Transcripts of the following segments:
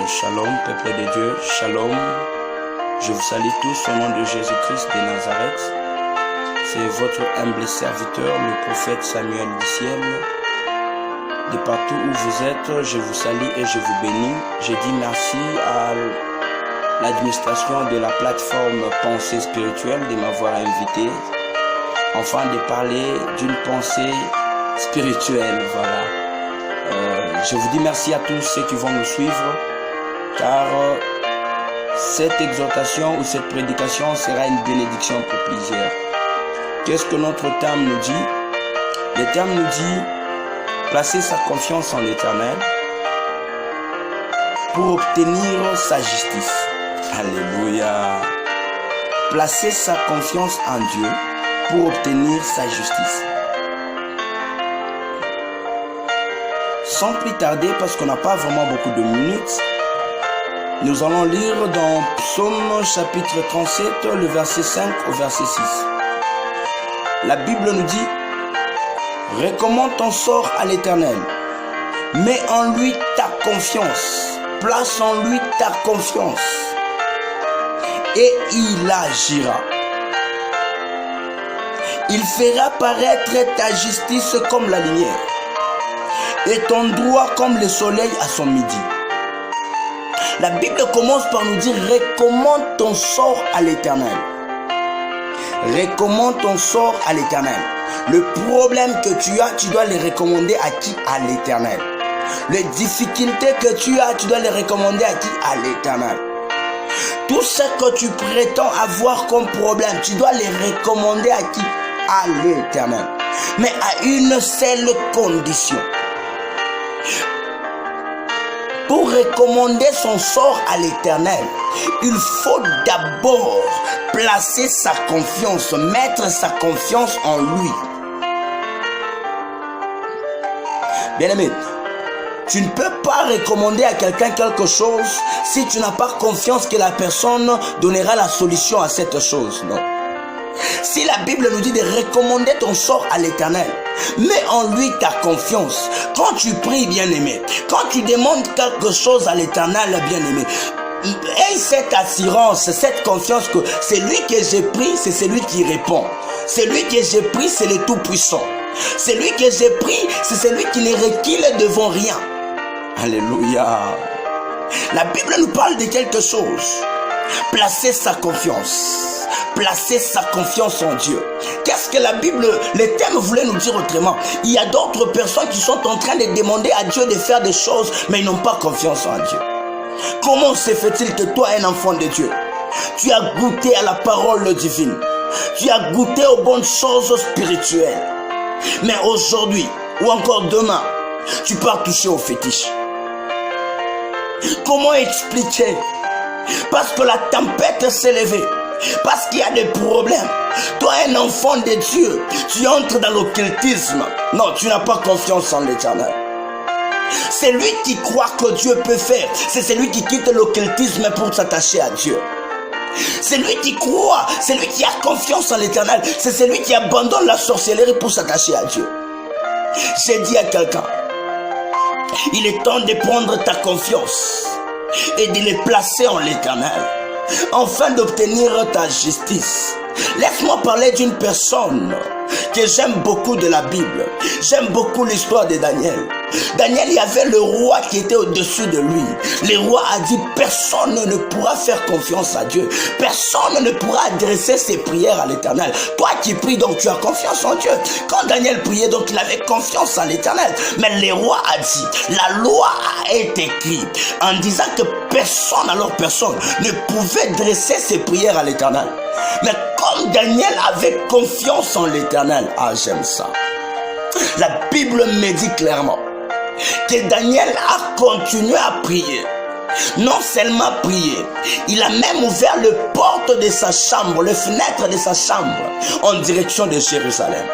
Shalom, peuple de Dieu, Shalom. Je vous salue tous au nom de Jésus-Christ de Nazareth. C'est votre humble serviteur, le prophète Samuel du ciel. De partout où vous êtes, je vous salue et je vous bénis. Je dis merci à l'administration de la plateforme Pensée Spirituelle de m'avoir invité, afin de parler d'une pensée spirituelle, voilà. Je vous dis merci à tous ceux qui vont nous suivre, car cette exhortation ou cette prédication sera une bénédiction pour plusieurs. Qu'est-ce que notre terme nous dit? Le terme nous dit placer sa confiance en l'Éternel pour obtenir sa justice. Alléluia. Placer sa confiance en Dieu pour obtenir sa justice. Sans plus tarder, parce qu'on n'a pas vraiment beaucoup de minutes, nous allons lire dans Psaume chapitre 37, le verset 5 au verset 6. La Bible nous dit: recommande ton sort à l'Éternel, mets en lui ta confiance, place en lui ta confiance, et il agira. Il fera paraître ta justice comme la lumière, et ton droit comme le soleil à son midi. La Bible commence par nous dire: recommande ton sort à l'Éternel. Recommande ton sort à l'Éternel. Le problème que tu as, tu dois les recommander à qui? À l'Éternel. Les difficultés que tu as, tu dois les recommander à qui? À l'Éternel. Tout ce que tu prétends avoir comme problème, tu dois les recommander à qui? À l'Éternel. Mais à une seule condition. Pour recommander son sort à l'Éternel, il faut d'abord placer sa confiance, mettre sa confiance en lui. Bien-aimé, tu ne peux pas recommander à quelqu'un quelque chose si tu n'as pas confiance que la personne donnera la solution à cette chose. Non. Si la Bible nous dit de recommander ton sort à l'Éternel, mets en lui ta confiance. Quand tu pries, bien-aimé, quand tu demandes quelque chose à l'Éternel, bien-aimé, aie cette assurance, cette confiance que c'est lui que j'ai pris, c'est celui qui répond. C'est lui que j'ai pris, c'est le Tout-Puissant. C'est lui que j'ai pris, c'est celui qui ne recule devant rien. Alléluia. La Bible nous parle de quelque chose. Placer sa confiance. Placer sa confiance en Dieu. Qu'est-ce que la Bible, le thème voulait nous dire autrement? Il y a d'autres personnes qui sont en train de demander à Dieu de faire des choses, mais ils n'ont pas confiance en Dieu. Comment se fait-il que toi, un enfant de Dieu, tu as goûté à la parole divine, tu as goûté aux bonnes choses spirituelles, mais aujourd'hui, ou encore demain, tu pars toucher aux fétiches? Comment expliquer? Parce que la tempête s'est levée. Parce qu'il y a des problèmes. Toi, un enfant de Dieu, tu entres dans l'occultisme. Non, tu n'as pas confiance en l'Éternel. C'est lui qui croit que Dieu peut faire. C'est celui qui quitte l'occultisme pour s'attacher à Dieu. C'est lui qui croit. C'est lui qui a confiance en l'Éternel. C'est celui qui abandonne la sorcellerie pour s'attacher à Dieu. J'ai dit à quelqu'un: il est temps de prendre ta confiance et de les placer en l'Éternel, afin d'obtenir ta justice. Laisse-moi parler d'une personne que j'aime beaucoup de la Bible. J'aime beaucoup l'histoire de Daniel. Daniel, il y avait le roi qui était au-dessus de lui. Le roi a dit: personne ne pourra faire confiance à Dieu. Personne ne pourra adresser ses prières à l'Éternel. Toi qui pries, donc tu as confiance en Dieu. Quand Daniel priait, donc il avait confiance en l'Éternel. Mais le roi a dit, la loi a été écrite en disant que personne, alors personne, ne pouvait dresser ses prières à l'Éternel. Mais comme Daniel avait confiance en l'Éternel, ah, j'aime ça. La Bible me dit clairement que Daniel a continué à prier. Non seulement prier, il a même ouvert les portes de sa chambre, les fenêtres de sa chambre, en direction de Jérusalem.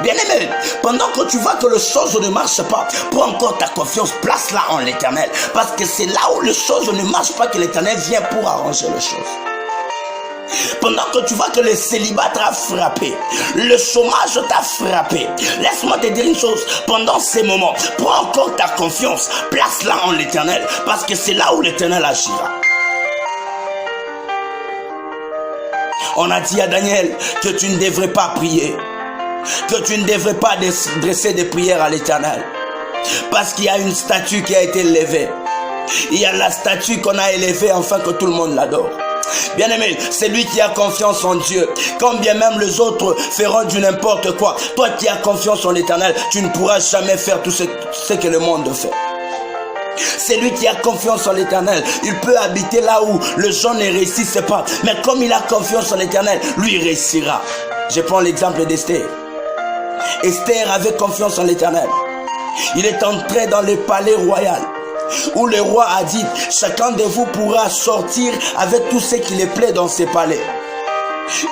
Bien-aimé, pendant que tu vois que les choses ne marchent pas, prends encore ta confiance, place-la en l'Éternel. Parce que c'est là où les choses ne marchent pas que l'Éternel vient pour arranger les choses. Pendant que tu vois que le célibat t'a frappé, le chômage t'a frappé, laisse-moi te dire une chose, pendant ces moments, prends encore ta confiance, place-la en l'Éternel, parce que c'est là où l'Éternel agira. On a dit à Daniel que tu ne devrais pas prier, que tu ne devrais pas dresser des prières à l'Éternel, parce qu'il y a une statue qui a été élevée. Il y a la statue qu'on a élevée afin que tout le monde l'adore. Bien-aimé, c'est lui qui a confiance en Dieu. Quand bien même les autres feront du n'importe quoi, toi qui as confiance en l'Éternel, tu ne pourras jamais faire tout ce que le monde fait. C'est lui qui a confiance en l'Éternel. Il peut habiter là où les gens ne réussissent pas. Mais comme il a confiance en l'Éternel, lui il réussira. Je prends l'exemple d'Esther. Esther avait confiance en l'Éternel. Il est entré dans le palais royal, où le roi a dit, chacun de vous pourra sortir avec tout ce qui lui plaît dans ses palais.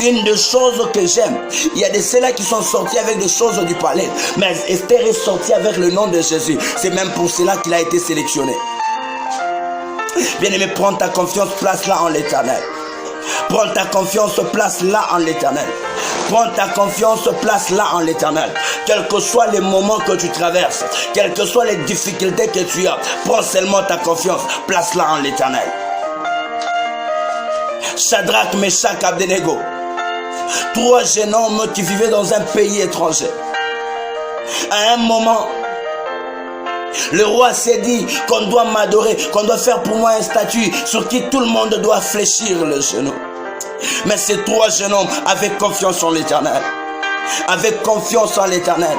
Une des choses que j'aime, il y a de ceux-là qui sont sortis avec des choses du palais, mais Esther est sortie avec le nom de Jésus. C'est même pour cela qu'il a été sélectionné. Bien-aimé, prends ta confiance, place-la en l'Éternel. Prends ta confiance, place-la en l'Éternel. Prends ta confiance, place-la en l'Éternel. Quels que soient les moments que tu traverses, quelles que soient les difficultés que tu as, prends seulement ta confiance, place-la en l'Éternel. Shadrach, Meshach, Abednego, 3 jeunes hommes qui vivaient dans un pays étranger. À un moment, le roi s'est dit qu'on doit m'adorer, qu'on doit faire pour moi une statue sur qui tout le monde doit fléchir le genou. Mais ces 3 jeunes hommes avaient confiance en l'Éternel. Avaient confiance en l'Éternel.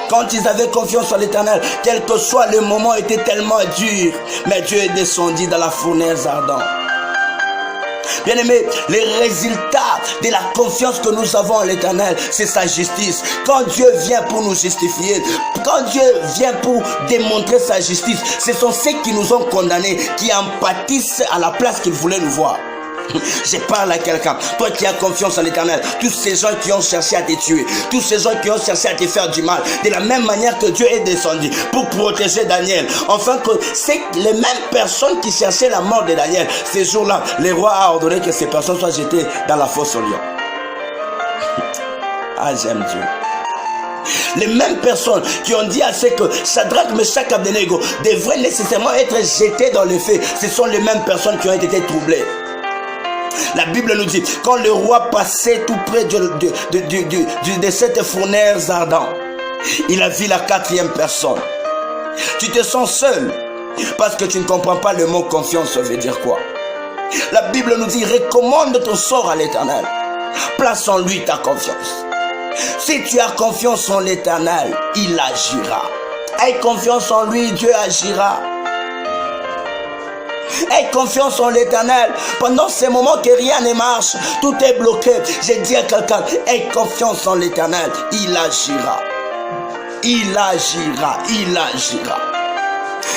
Quand ils avaient confiance en l'Éternel, quel que soit le moment était tellement dur, mais Dieu est descendu dans la fournaise ardente. Bien-aimé, les résultats de la confiance que nous avons en l'Éternel, c'est sa justice. Quand Dieu vient pour nous justifier, quand Dieu vient pour démontrer sa justice, ce sont ceux qui nous ont condamnés, qui empâtissent à la place qu'ils voulaient nous voir. Je parle à quelqu'un, toi qui as confiance en l'Éternel, tous ces gens qui ont cherché à te tuer, tous ces gens qui ont cherché à te faire du mal, de la même manière que Dieu est descendu pour protéger Daniel, enfin que c'est les mêmes personnes qui cherchaient la mort de Daniel, ces jours-là, le roi a ordonné que ces personnes soient jetées dans la fosse aux lions. Ah, j'aime Dieu. Les mêmes personnes qui ont dit à ceux que Shadrach, Meshach, Abednego devraient nécessairement être jetés dans le feu, ce sont les mêmes personnes qui ont été troublées. La Bible nous dit, quand le roi passait tout près de cette fournaise ardente, il a vu la 4e personne. Tu te sens seul parce que tu ne comprends pas le mot confiance veut dire quoi. La Bible nous dit, recommande ton sort à l'Éternel. Place en lui ta confiance. Si tu as confiance en l'Éternel, il agira. Aie confiance en lui, Dieu agira. Aie confiance en l'Éternel. Pendant ces moments que rien ne marche, tout est bloqué, j'ai dit à quelqu'un, aie confiance en l'Éternel, il agira. Il agira, il agira.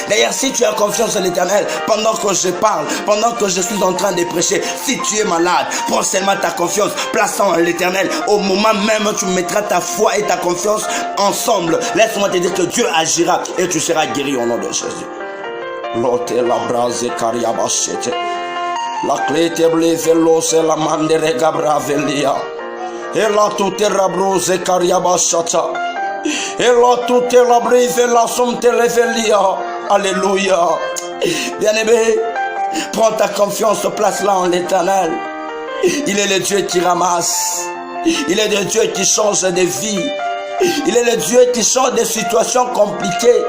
D'ailleurs, si tu as confiance en l'Éternel, pendant que je parle, pendant que je suis en train de prêcher, si tu es malade, prends seulement ta confiance, place en l'Éternel. Au moment même où tu mettras ta foi et ta confiance ensemble, laisse-moi te dire que Dieu agira et tu seras guéri au nom de Jésus. Lote la brase cariabachete. La clé te blevelo la mandere gabravelia. Et la toute rabrose cariabachata. Et la toute la breve la somme te revelia. Alléluia. Bien-aimé, prends ta confiance, place-la en l'Éternel. Il est le Dieu qui ramasse. Il est le Dieu qui change de vie. Il est le Dieu qui change des situations compliquées.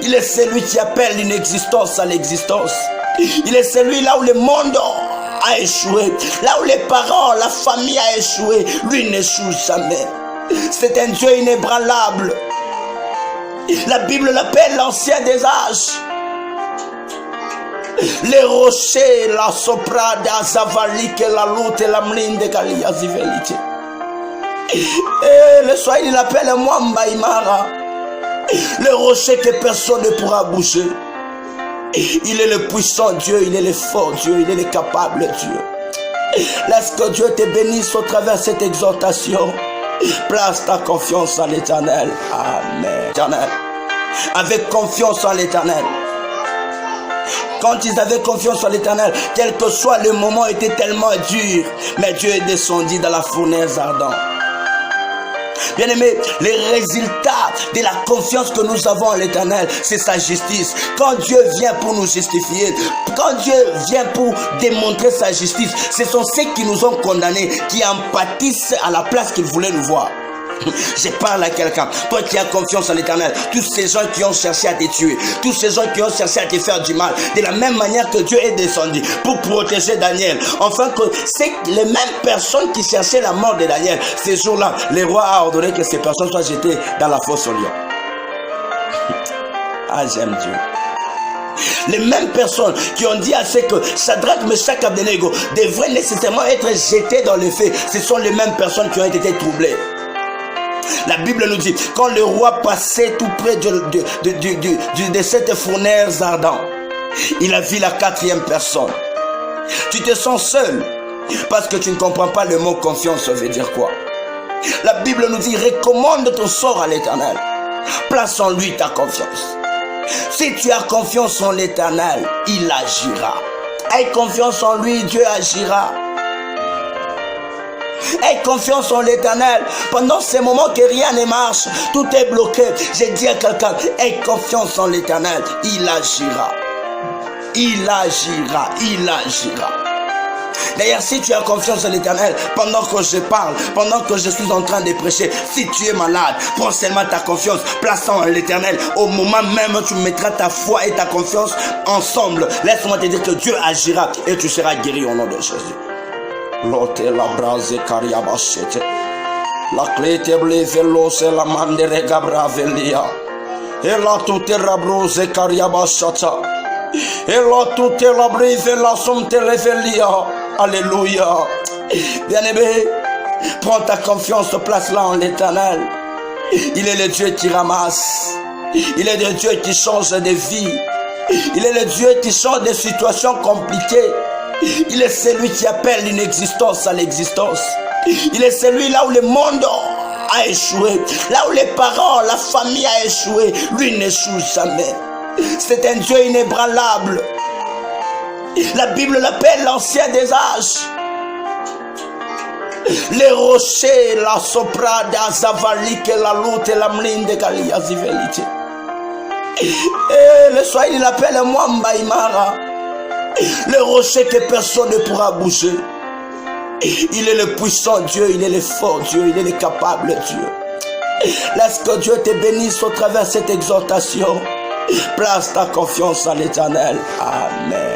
Il est celui qui appelle l'inexistence à l'existence. Il est celui là où le monde a échoué. Là où les parents, la famille a échoué. Lui n'échoue jamais. C'est un Dieu inébranlable. La Bible l'appelle l'ancien des âges. Les rochers, la soprada, zavalike, la lutte, la mlinde, kalia zivelite. Et le soir il l'appelle Mwamba Imara. Le rocher que personne ne pourra bouger. Il est le puissant Dieu, il est le fort Dieu, il est le capable Dieu. Laisse que Dieu te bénisse au travers de cette exhortation. Place ta confiance en l'Éternel. Amen. Éternel. Avec confiance en l'Éternel. Quand ils avaient confiance en l'Éternel, quel que soit le moment, était tellement dur. Mais Dieu est descendu dans la fournaise ardente. Bien-aimés, les résultats de la confiance que nous avons en l'Éternel, c'est sa justice. Quand Dieu vient pour nous justifier, quand Dieu vient pour démontrer sa justice, ce sont ceux qui nous ont condamnés, qui empâtissent à la place qu'ils voulaient nous voir. Je parle à quelqu'un, toi qui as confiance en l'Éternel, tous ces gens qui ont cherché à te tuer, tous ces gens qui ont cherché à te faire du mal, de la même manière que Dieu est descendu pour protéger Daniel, enfin que c'est les mêmes personnes qui cherchaient la mort de Daniel, ces jours-là, le roi a ordonné que ces personnes soient jetées dans la fosse au lion. Ah, j'aime Dieu. Les mêmes personnes qui ont dit à ceux que Shadrach, Meshach, Abednego devraient nécessairement être jetés dans le feu, ce sont les mêmes personnes qui ont été troublées. La Bible nous dit, quand le roi passait tout près de cette fournaise ardente, il a vu la quatrième personne. Tu te sens seul parce que tu ne comprends pas le mot confiance, ça veut dire quoi? La Bible nous dit, recommande ton sort à l'Éternel. Place en lui ta confiance. Si tu as confiance en l'Éternel, il agira. Aie confiance en lui, Dieu agira. Aie confiance en l'Éternel. Pendant ces moments que rien ne marche, tout est bloqué, j'ai dit à quelqu'un, aie confiance en l'Éternel, il agira. Il agira, il agira. D'ailleurs, si tu as confiance en l'Éternel, pendant que je parle, pendant que je suis en train de prêcher, si tu es malade, prends seulement ta confiance, place-en en l'Éternel. Au moment même où tu mettras ta foi et ta confiance ensemble, laisse-moi te dire que Dieu agira et tu seras guéri au nom de Jésus. Lote la brase cariabachete. La clé te blevelo la mandere gabravelia. Et la toute rabrose cariabachata. Et la toute la breve la somte levelia. Alléluia. Bien-aimé, prends ta confiance, place-la en l'Éternel. Il est le Dieu qui ramasse. Il est le Dieu qui change de vie. Il est le Dieu qui change de situations compliquées. Il est celui qui appelle l'inexistence à l'existence. Il est celui là où le monde a échoué, là où les parents, la famille a échoué, lui n'échoue jamais. C'est un Dieu inébranlable. La Bible l'appelle l'ancien des âges. Les rochers, la soprada, zavalik, la lutte, la mlinde, galia, zivelite. Et le soir, il l'appelle Mwamba Imara. Le rocher que personne ne pourra bouger. Il est le puissant Dieu, il est le fort Dieu, il est le capable Dieu. Laisse que Dieu te bénisse au travers de cette exhortation. Place ta confiance en l'Éternel. Amen.